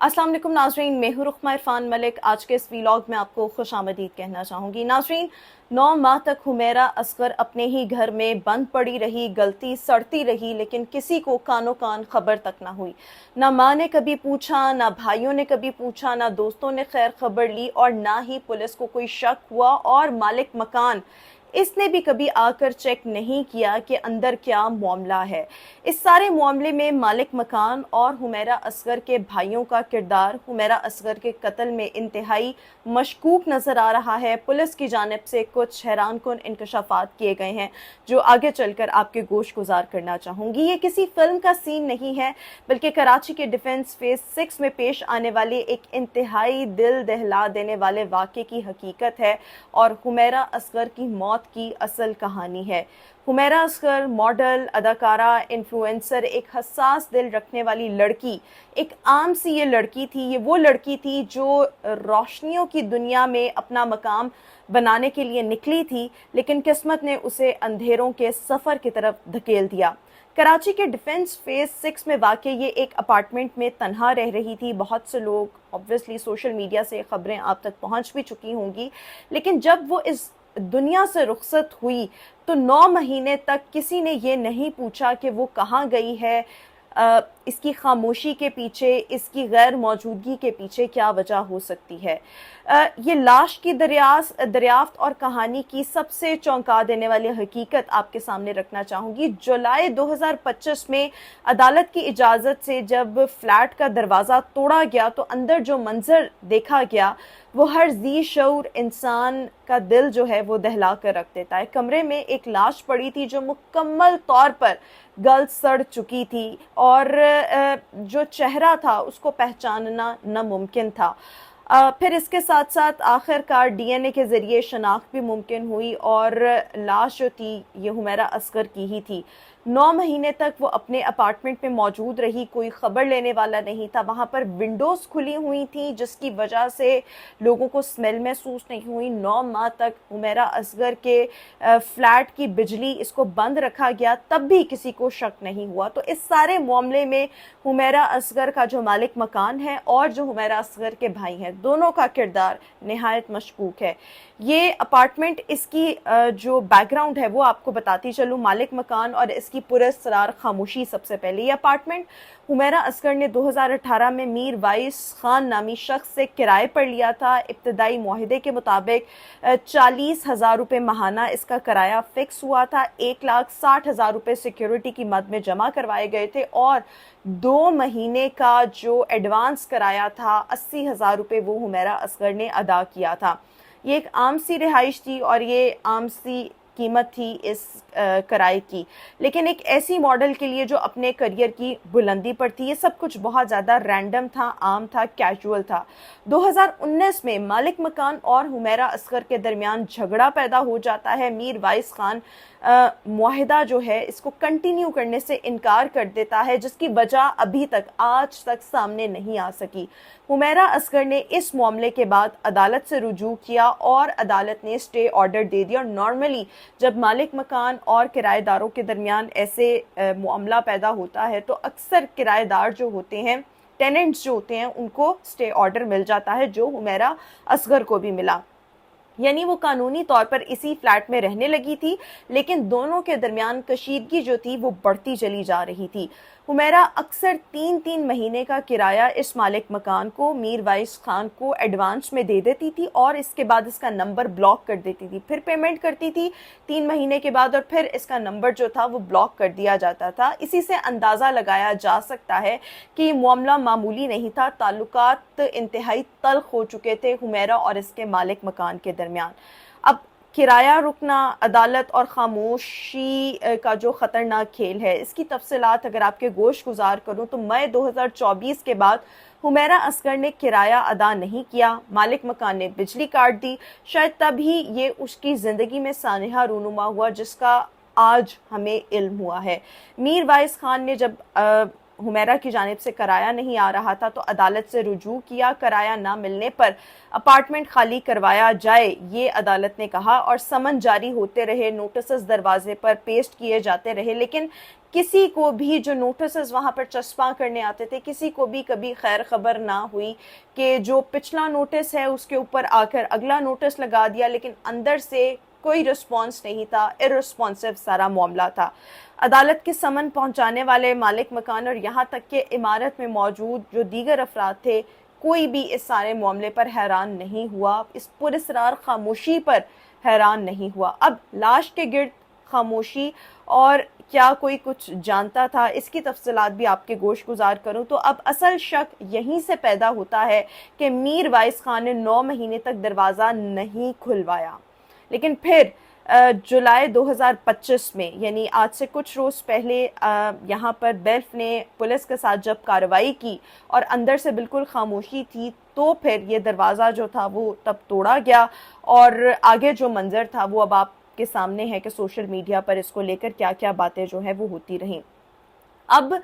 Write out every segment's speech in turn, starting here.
अस्सलाम वालेकुम नाज़रीन, मैं हूं रुखमा इरफान मलिक। आज के इस वीलॉग में आपको खुश आमदीद कहना चाहूँगी। नाज़रीन, 9 माह तक हुमैरा असगर अपने ही घर में बंद पड़ी रही, गलती सड़ती रही, लेकिन किसी को कानो कान खबर तक ना हुई। ना माँ ने कभी पूछा, ना भाइयों ने कभी पूछा, ना दोस्तों ने खैर खबर ली और ना ही पुलिस को कोई शक हुआ। और मालिक मकान इसने भी कभी आकर चेक नहीं किया कि अंदर क्या मामला है। इस सारे मामले में मालिक मकान और हुमैरा असगर के भाइयों का किरदार हुमैरा असगर के कत्ल में इंतहाई मशकूक नजर आ रहा है। पुलिस की जानिब से कुछ हैरानकुन इंकशाफात किए गए हैं जो आगे चलकर आपके गोश गुजार करना चाहूंगी। ये किसी फिल्म का सीन नहीं है, बल्कि कराची के डिफेंस फेज 6 में पेश आने वाले एक इंतहाई दिल दहला देने वाले वाक़े की हकीकत है और हुमैरा असगर की मौत की असल कहानी है। हुमैरा असगर मॉडल, अदाकारा, इन्फ्लुएंसर, एक हसास दिल रखने वाली लड़की, एक आम सी ये लड़की थी। ये वो लड़की थी जो रोशनियों की दुनिया में अपना मकाम बनाने के लिए निकली थी, लेकिन किस्मत ने उसे अंधेरों के सफ़र की तरफ धकेल दिया। कराची के डिफेंस फेज 6 में वाक़ ये एक अपार्टमेंट में तन्हा रह रही थी। बहुत से लोग ऑब्वियसली सोशल मीडिया से खबरें आप तक पहुंच भी चुकी होंगी, लेकिन जब वो इस दुनिया से रुखसत हुई तो 9 महीने तक किसी ने ये नहीं पूछा कि वो कहाँ गई है। इसकी खामोशी के पीछे, इसकी गैर मौजूदगी के पीछे क्या वजह हो सकती है। ये लाश की दरियाफ्त और कहानी की सबसे चौंका देने वाली हकीकत आपके सामने रखना चाहूँगी। जुलाई 2025 में अदालत की इजाज़त से जब फ्लैट का दरवाज़ा तोड़ा गया तो अंदर जो मंजर देखा गया वो हर जी शऊर इंसान का दिल जो है वो दहला कर रख देता है। कमरे में एक लाश पड़ी थी जो मुकम्मल तौर पर गल सड़ चुकी थी और जो चेहरा था उसको पहचानना नामुमकिन था। फिर इसके साथ साथ आखिरकार डीएनए के ज़रिए शनाख्त भी मुमकिन हुई और लाश जो थी ये हुमैरा असगर की ही थी। 9 महीने तक वो अपने अपार्टमेंट में मौजूद रही, कोई ख़बर लेने वाला नहीं था। वहाँ पर विंडोज़ खुली हुई थी जिसकी वजह से लोगों को स्मेल महसूस नहीं हुई। 9 माह तक हुमैरा असगर के फ्लैट की बिजली इसको बंद रखा गया, तब भी किसी को शक नहीं हुआ। तो इस सारे मामले में हुमैरा असगर का जो मालिक मकान है और जो हुमैरा असगर के भाई हैं, दोनों का किरदार निहायत मशकूक है। ये अपार्टमेंट, इसकी जो बैकग्राउंड है वो आपको बताती चलूँ। मालिक मकान और इसकी पुरस्रार खामोशी। सबसे पहले ये अपार्टमेंट हुमैरा असगर ने 2018 में मीर वाइस खान नामी शख्स से किराए पर लिया था। इब्तदाई मुआहदे के मुताबिक 40,000 रुपये माहाना इसका किराया फिक्स हुआ था। 1,60,000 रुपये सिक्योरिटी की मद में जमा करवाए गए थे और 2 महीने का जो एडवांस किराया था 80,000 रुपये वो हुमैरा असगर ने अदा किया था। ये एक आम सी रिहाइश थी और ये आम सी कीमत थी इस किराए की, लेकिन एक ऐसी मॉडल के लिए जो अपने करियर की बुलंदी पर थी। ये सब कुछ बहुत ज़्यादा रैंडम था, आम था, कैजुअल था। 2019 में मालिक मकान और हुमैरा असगर के दरमियान झगड़ा पैदा हो जाता है। मीर वाइस खान मुआहिदा जो है इसको कंटिन्यू करने से इनकार कर देता है, जिसकी वजह अभी तक आज तक सामने नहीं आ सकी। हुमैरा असगर ने इस मामले के बाद अदालत से रुजू किया और अदालत ने स्टे ऑर्डर दे दिया। और नॉर्मली जब मालिक मकान और किराएदारों के दरमियान ऐसे मामला पैदा होता है तो अक्सर किराएदार जो होते हैं, टेनेंट्स जो होते हैं, उनको स्टे ऑर्डर मिल जाता है, जो हुमैरा असगर को भी मिला। यानी वो कानूनी तौर पर इसी फ्लैट में रहने लगी थी, लेकिन दोनों के दरमियान कशीदगी जो थी वो बढ़ती चली जा रही थी। हुमैरा अक्सर 3-3 महीने का किराया इस मालिक मकान को, मीर वाइस खान को एडवांस में दे देती थी और इसके बाद इसका नंबर ब्लॉक कर देती थी। फिर पेमेंट करती थी 3 महीने के बाद और फिर इसका नंबर जो था वो ब्लॉक कर दिया जाता था। इसी से अंदाज़ा लगाया जा सकता है कि मामला मामूली नहीं था। ताल्लुकात इंतहाई तल्ख हो चुके थे हुमैरा और इसके मालिक मकान के दरमियान। अब किराया रुकना, अदालत और खामोशी का जो ख़तरनाक खेल है, इसकी तफसीलात अगर आपके गोश गुजार करूँ तो मई 2024 के बाद हुमैरा असगर ने किराया अदा नहीं किया। मालिक मकान ने बिजली काट दी। शायद तभी ये उसकी ज़िंदगी में सानहा रूनुमा हुआ जिसका आज हमें इल्म हुआ है। मीर वाइस खान ने जब हुमैरा की जानिब से कराया नहीं आ रहा था तो अदालत से रुजू किया। कराया ना मिलने पर अपार्टमेंट खाली करवाया जाए, ये अदालत ने कहा, और समन जारी होते रहे, नोटिस दरवाजे पर पेस्ट किए जाते रहे, लेकिन किसी को भी जो नोटिस वहाँ पर चस्पा करने आते थे, किसी को भी कभी खैर खबर ना हुई कि जो पिछला नोटिस है उसके ऊपर आकर अगला नोटिस लगा दिया, लेकिन अंदर से कोई रिस्पॉन्स नहीं था, इररिस्पॉन्सिव सारा मामला था। अदालत के समन पहुंचाने वाले मालिक मकान और यहाँ तक कि इमारत में मौजूद जो दीगर अफराद थे, कोई भी इस सारे मामले पर हैरान नहीं हुआ, इस पुरस्रार खामोशी पर हैरान नहीं हुआ। अब लाश के गिर्द खामोशी, और क्या कोई कुछ जानता था, इसकी तफसीलात भी आपके गोश गुजार करूं तो अब असल शक यहीं से पैदा होता है कि मीर वाइस खान ने 9 महीने तक दरवाज़ा नहीं खुलवाया, लेकिन फिर जुलाई 2025 में, यानी आज से कुछ रोज़ पहले, यहाँ पर बेल्फ ने पुलिस के साथ जब कार्रवाई की और अंदर से बिल्कुल खामोशी थी, तो फिर ये दरवाज़ा जो था वो तब तोड़ा गया। और आगे जो मंजर था वो अब आपके सामने है कि सोशल मीडिया पर इसको लेकर क्या क्या बातें जो हैं वो होती रहीं। अब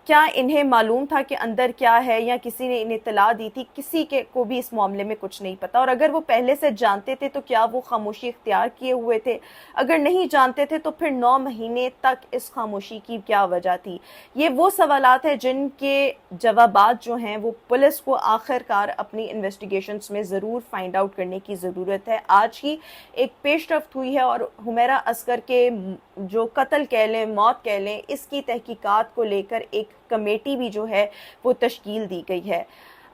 क्या इन्हें मालूम था कि अंदर क्या है, या किसी ने इन्हें इत्तला दी थी? किसी के को भी इस मामले में कुछ नहीं पता। और अगर वो पहले से जानते थे तो क्या वो खामोशी इख्तियार किए हुए थे? अगर नहीं जानते थे तो फिर 9 महीने तक इस खामोशी की क्या वजह थी? ये वो सवालात हैं जिनके जवाबात जो हैं वो पुलिस को आखिरकार अपनी इन्वेस्टिगेशंस में ज़रूर फाइंड आउट करने की ज़रूरत है। आज ही एक पेशरफ्त हुई है और हुमैरा असगर के जो कत्ल कह लें, मौत कह लें, इसकी तहकीकात को लेकर एक कमेटी भी जो है वो तश्कील दी गई है।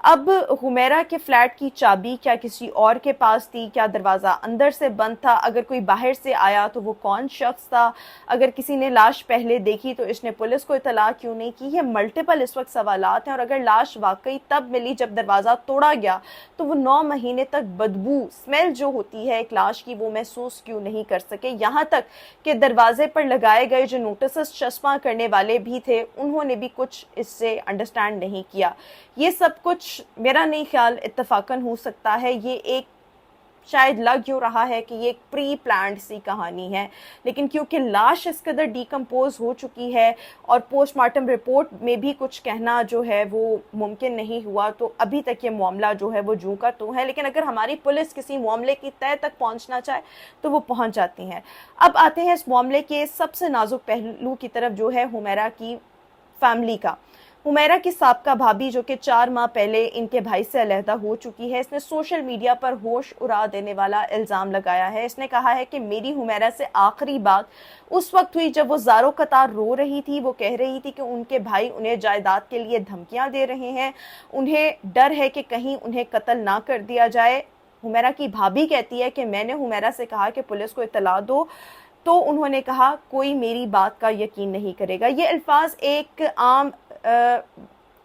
अब हुमैरा के फ्लैट की चाबी क्या किसी और के पास थी? क्या दरवाज़ा अंदर से बंद था? अगर कोई बाहर से आया तो वो कौन शख्स था? अगर किसी ने लाश पहले देखी तो इसने पुलिस को इतला क्यों नहीं की? ये मल्टीपल इस वक्त सवालात हैं। और अगर लाश वाकई तब मिली जब दरवाज़ा तोड़ा गया, तो वो 9 महीने तक बदबू, स्मेल जो होती है एक लाश की, वो महसूस क्यों नहीं कर सके? यहाँ तक कि दरवाजे पर लगाए गए जो नोटिस चस्पा करने वाले भी थे, उन्होंने भी कुछ इससे अंडरस्टैंड नहीं किया। ये सब कुछ मेरा नहीं ख्याल इत्तफाकन हो सकता है। ये एक शायद लग यूँ रहा है कि ये एक प्री प्लान्ड सी कहानी है, लेकिन क्योंकि लाश इस कदर डिकम्पोज हो चुकी है और पोस्टमार्टम रिपोर्ट में भी कुछ कहना जो है वो मुमकिन नहीं हुआ, तो अभी तक ये मामला जो है वो जूं का त्यों है। लेकिन अगर हमारी पुलिस किसी मामले की तह तक पहुंचना चाहे तो वो पहुंच जाती हैं। अब आते हैं इस मामले के सबसे नाजुक पहलू की तरफ, जो है हुमैरा की फैमिली का। हुमैरा की साबका भाभी, जो कि 4 माह पहले इनके भाई से अलहदा हो चुकी है, इसने सोशल मीडिया पर होश उड़ा देने वाला इल्ज़ाम लगाया है। इसने कहा है कि मेरी हुमैरा से आखिरी बात उस वक्त हुई जब वो ज़ारो कतार रो रही थी। वो कह रही थी कि उनके भाई उन्हें जायदाद के लिए धमकियां दे रहे हैं, उन्हें डर है कि कहीं उन्हें कत्ल ना कर दिया जाए। हुमैरा की भाभी कहती है कि मैंने हुमैरा से कहा कि पुलिस को इत्तला दो, तो उन्होंने कहा कोई मेरी बात का यकीन नहीं करेगा। ये अल्फाज एक आम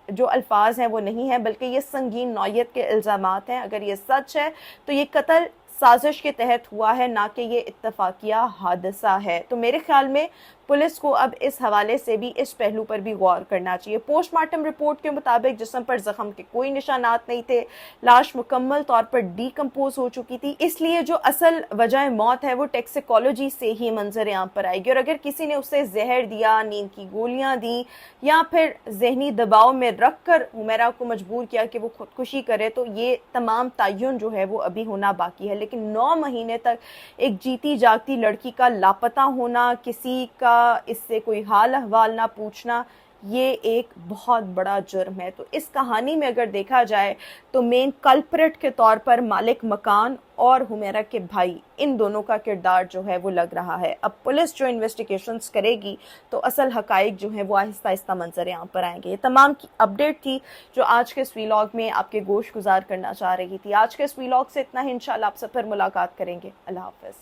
जो अल्फाज हैं वो नहीं है, बल्कि ये संगीन नौयत के इल्ज़ामात हैं। अगर ये सच है तो ये कत्ल साजिश के तहत हुआ है, ना कि ये इत्तफाकिया हादसा है। तो मेरे ख्याल में पुलिस को अब इस हवाले से भी, इस पहलू पर भी गौर करना चाहिए। पोस्टमार्टम रिपोर्ट के मुताबिक जिस्म पर जख्म के कोई निशानात नहीं थे, लाश मुकम्मल तौर पर डीकम्पोज हो चुकी थी, इसलिए जो असल वजह मौत है वो टैक्सिकोलॉजी से ही मंजर आम पर आएगी। और अगर किसी ने उसे जहर दिया, नींद की गोलियां दी, या फिर जहनी दबाव में रख कर हुमैरा को मजबूर किया कि वो खुदकुशी करे, तो ये तमाम तयन जो है वो अभी होना बाकी है। लेकिन 9 महीने तक एक जीती जागती लड़की का लापता होना, किसी का इससे कोई हाल अहवाल ना पूछना, ये एक बहुत बड़ा जुर्म है। तो इस कहानी में अगर देखा जाए तो मेन कल्प्रिट के तौर पर मालिक मकान और हुमैरा के भाई, इन दोनों का किरदार जो है वो लग रहा है। अब पुलिस जो इन्वेस्टिगेशंस करेगी तो असल हकाइक जो है वो आहिस्ता आहिस्ता मंजर आम पर आएंगे। ये तमाम की अपडेट थी जो आज के इस वीलॉग में आपके गोश गुजार करना चाह रही थी। आज के इस वीलॉग से इतना ही, इंशाल्लाह आपसे फिर मुलाकात करेंगे। अल्लाह हाफ़िज़।